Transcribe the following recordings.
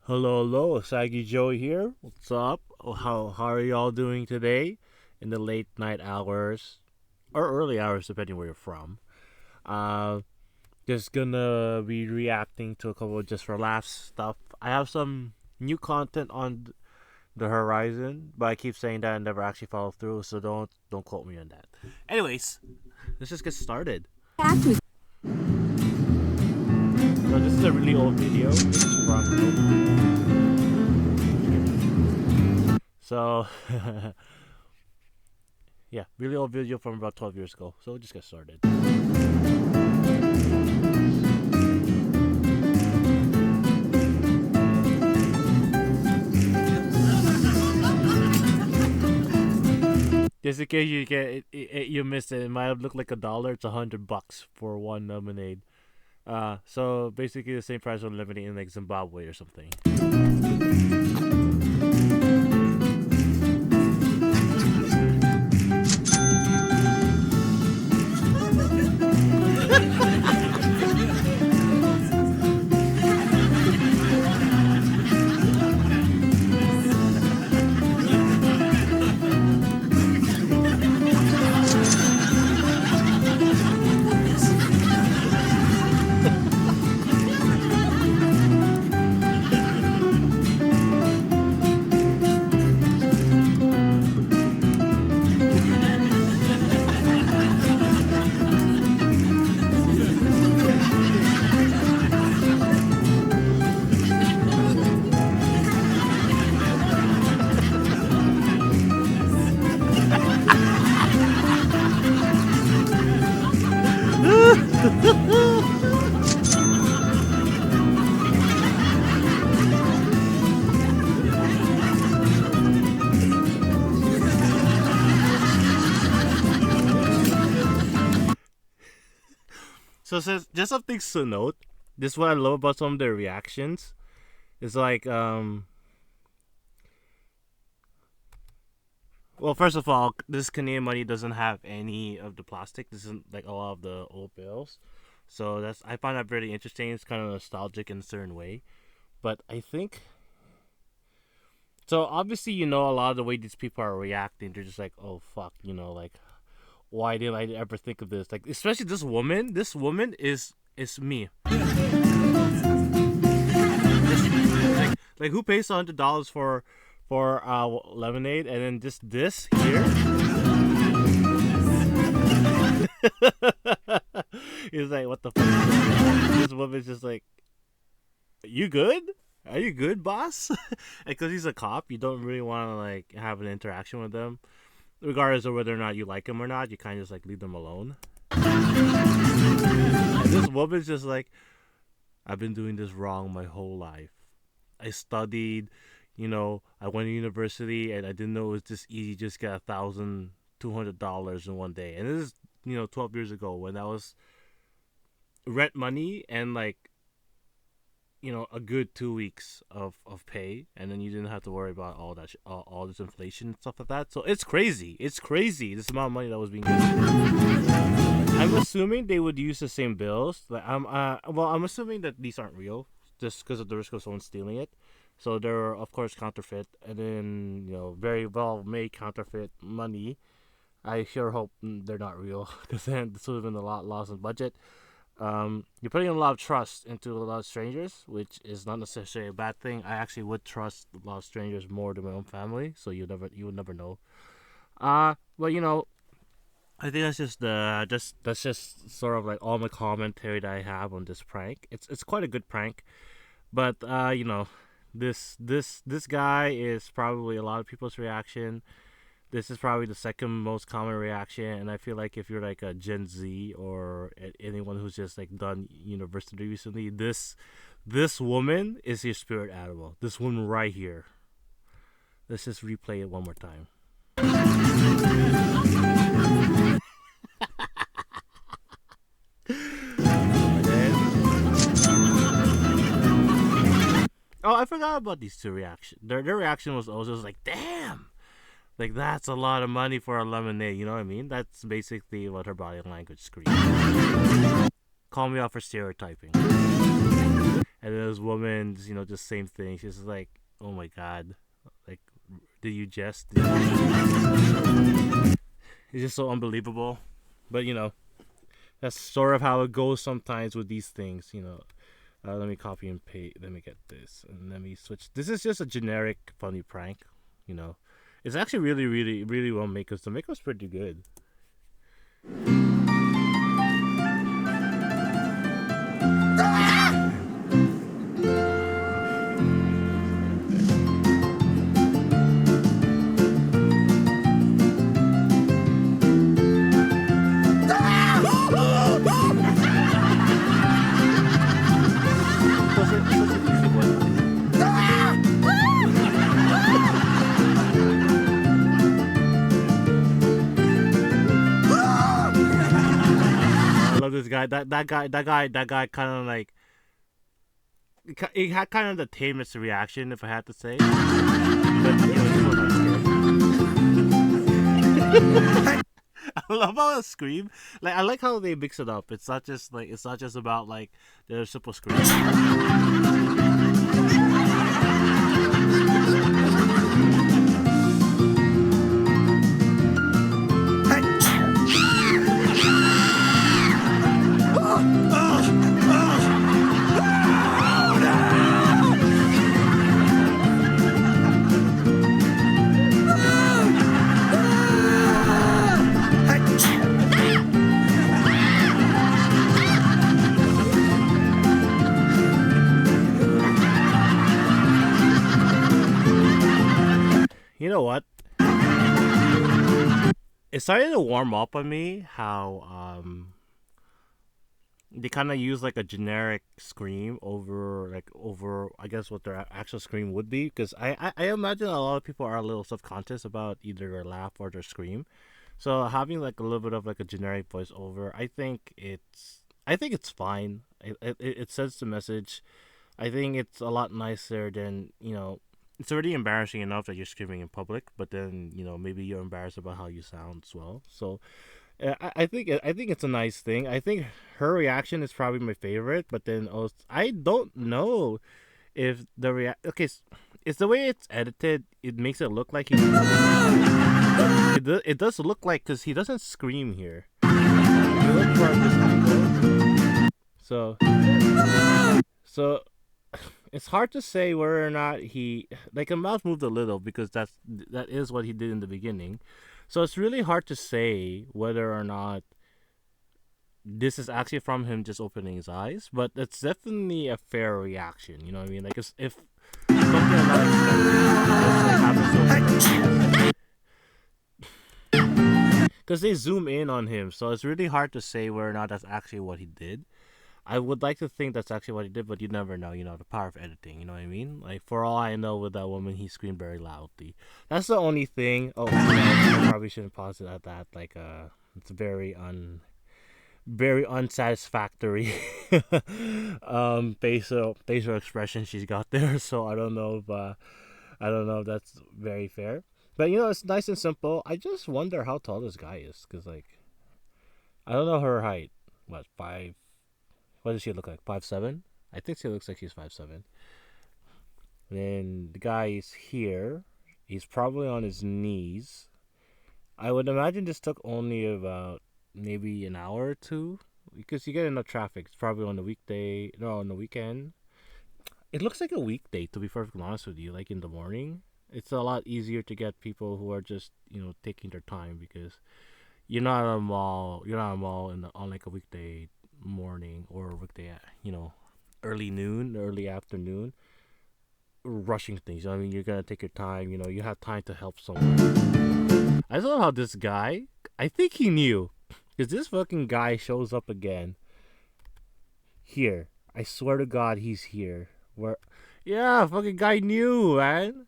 Hello, Saggy Joe here. What's up? How are y'all doing today? In the late night hours or early hours, depending where you're from. Uh, just gonna be reacting to a couple of just for laughs stuff. I have some new content on the horizon, but I keep saying that and never actually follow through. So don't quote me on that. Anyways, let's just get started. So this is a really old video. This is from so yeah, really old video from about 12 years ago. So we'll just get started. Just in case you you missed it, it might have looked like $1. It's $100 for one lemonade. So basically the same price of lemonade in like Zimbabwe or something. So just some things to note. This is what I love about some of their reactions. It's like well, first of all, this Canadian money doesn't have any of the plastic. This isn't like a lot of the old bills. So that's I find that very interesting. It's kind of nostalgic in a certain way. But I think so obviously a lot of the way these people are reacting, they're just like, oh fuck, like why didn't I ever think of this? Like especially this woman. This woman is me. Like who pays $100 for lemonade and then just this here? He's like, what the fuck? This woman's just like, you good? Are you good, boss? Because he's a cop, you don't really want to like have an interaction with them, regardless of whether or not you like him or not. You kind of just like leave them alone. And this woman's just like, I've been doing this wrong my whole life. I studied, I went to university and I didn't know it was this easy. Just get $1,200 in one day, and this is 12 years ago when that was rent money and like a good 2 weeks of pay, and then you didn't have to worry about all that all this inflation and stuff like that. So it's crazy. This amount of money that was being given. I'm assuming they would use the same bills. Like I'm assuming that these aren't real, just because of the risk of someone stealing it. So they're of course counterfeit, and then very well made counterfeit money. I sure hope they're not real, because then this would have been a lot loss in budget. You're putting a lot of trust into a lot of strangers, which is not necessarily a bad thing. I actually would trust a lot of strangers more than my own family, so you would never know. But I think that's just sort of like all my commentary that I have on this prank. It's quite a good prank, but this guy is probably a lot of people's reaction. This is probably the second most common reaction, and I feel like if you're like a Gen Z or anyone who's just like done university recently, this woman is your spirit animal. This woman right here. Let's just replay it one more time. Oh, I forgot about these two reactions. Their reaction was also like, damn! Like, that's a lot of money for a lemonade, you know what I mean? That's basically what her body language screams. Call me out for stereotyping. And then this woman's, just same thing. She's just like, oh my god, like, did you just? It's just so unbelievable. But that's sort of how it goes sometimes with these things. Let me copy and paste. Let me get this and let me switch. This is just a generic funny prank. It's actually really, really, really well made because the makeup's pretty good. This guy, that guy, kind of like, he had kind of the tamest reaction, if I had to say. But this one I'm scared. I love how it scream. Like, I like how they mix it up. It's not just about like the simple scream. You know what? It started to warm up on me how they kind of use like a generic scream over I guess what their actual scream would be, because I imagine a lot of people are a little subconscious about either their laugh or their scream. So having like a little bit of like a generic voiceover, I think it's fine. It sends the message. I think it's a lot nicer than it's already embarrassing enough that you're screaming in public, but then maybe you're embarrassed about how you sound as well. So I think it's a nice thing. I think her reaction is probably my favorite, but then also, I don't know if the okay, it's the way it's edited. It makes it look like it does look like, because he doesn't scream here. If you look from this angle, so it's hard to say whether or not he, like, a mouth moved a little, because that is what he did in the beginning. So it's really hard to say whether or not this is actually from him just opening his eyes, but it's definitely a fair reaction. You know what I mean? Like, if something I'm not expecting happens, because they zoom in on him, so it's really hard to say whether or not that's actually what he did. I would like to think that's actually what he did, but you never know. The power of editing. You know what I mean? Like, for all I know, with that woman, he screamed very loudly. That's the only thing. Oh, I probably shouldn't pause it at that. Like, it's very unsatisfactory facial expression she's got there. So I don't know if that's very fair. But it's nice and simple. I just wonder how tall this guy is, because like, I don't know her height. What, 5? What does she look like? 5'7"? I think she looks like she's 5'7". Then the guy is here. He's probably on his knees. I would imagine this took only about maybe an hour or two, because you get enough traffic. It's probably on the weekend. It looks like a weekday, to be perfectly honest with you. Like, in the morning, it's a lot easier to get people who are just taking their time, because you're not at a mall. On like a weekday morning or weekday, early noon, early afternoon, rushing things. I mean, you're gonna take your time. You have time to help someone. I saw how this guy, I think he knew, because this fucking guy shows up again here. I swear to God, he's here. Where? Yeah, fucking guy knew, man.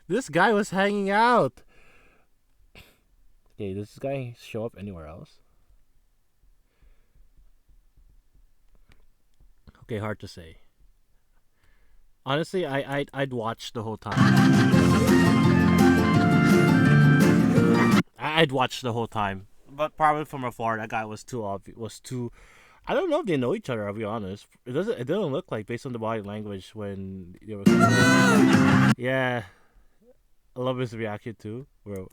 This guy was hanging out. Okay, does this guy show up anywhere else? Okay, hard to say. Honestly, I'd watch the whole time. I'd watch the whole time, but probably from afar, that guy was too obvious. I don't know if they know each other. I'll be honest. It doesn't look like based on the body language when they were. Yeah, I love his reaction too. Bro.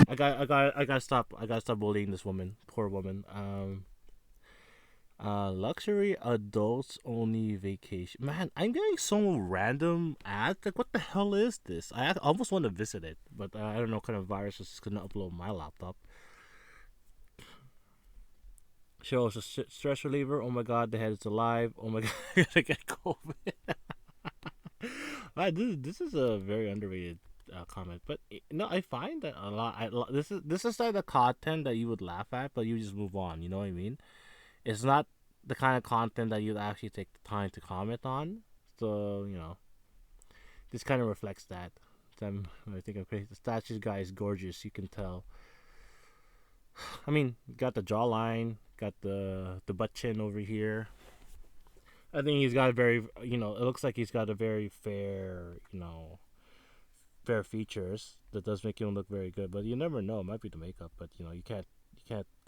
Okay, I gotta stop. I gotta stop bullying this woman. Poor woman. Luxury adults only vacation. Man, I'm getting so random ads. Like, what the hell is this? Almost want to visit it, but I don't know what kind of virus is gonna upload my laptop. Shows a stress reliever. Oh my god, the head is alive. Oh my god, I gotta get COVID. This is a very underrated comment, but no, I find that a lot. This is like the content that you would laugh at, but you just move on. You know what I mean? It's not the kind of content that you'd actually take the time to comment on. So this kind of reflects that. I think I'm crazy. The statue guy is gorgeous. You can tell. I mean, got the jawline, got the butt chin over here. I think he's got a very, it looks like he's got a very fair, fair features that does make him look very good. But you never know. It might be the makeup, but you can't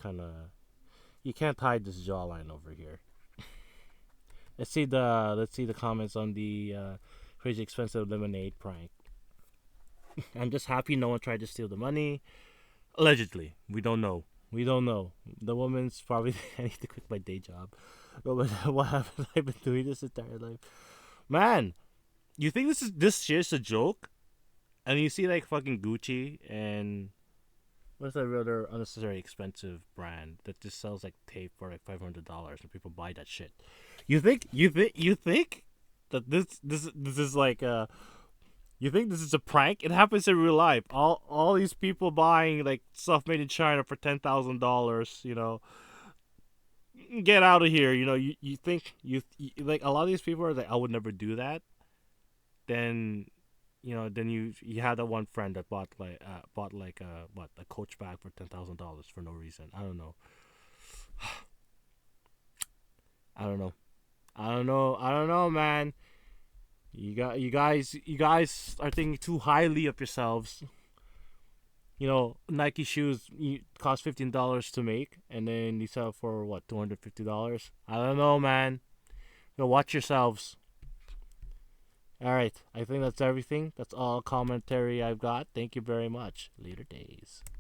kind of, you can't hide this jawline over here. Let's see the comments on the crazy expensive lemonade prank. I'm just happy no one tried to steal the money. Allegedly, we don't know. We don't know. The woman's probably I need to quit my day job. But what haven't I been doing this entire life? Man, you think this shit's a joke? And you see like fucking Gucci and what's that other unnecessary expensive brand that just sells like tape for like $500 and people buy that shit. You think that this is like you think this is a prank? It happens in real life. All these people buying like stuff made in China for $10,000. Get out of here. You think you like a lot of these people are like I would never do that. Then then you had that one friend that bought like a Coach bag for $10,000 for no reason. I don't know. I don't know. I don't know. I don't know, man. You guys are thinking too highly of yourselves. Nike shoes cost $15 to make, and then you sell for what $250. I don't know, man. Watch yourselves. All right, I think that's everything. That's all commentary I've got. Thank you very much. Later days.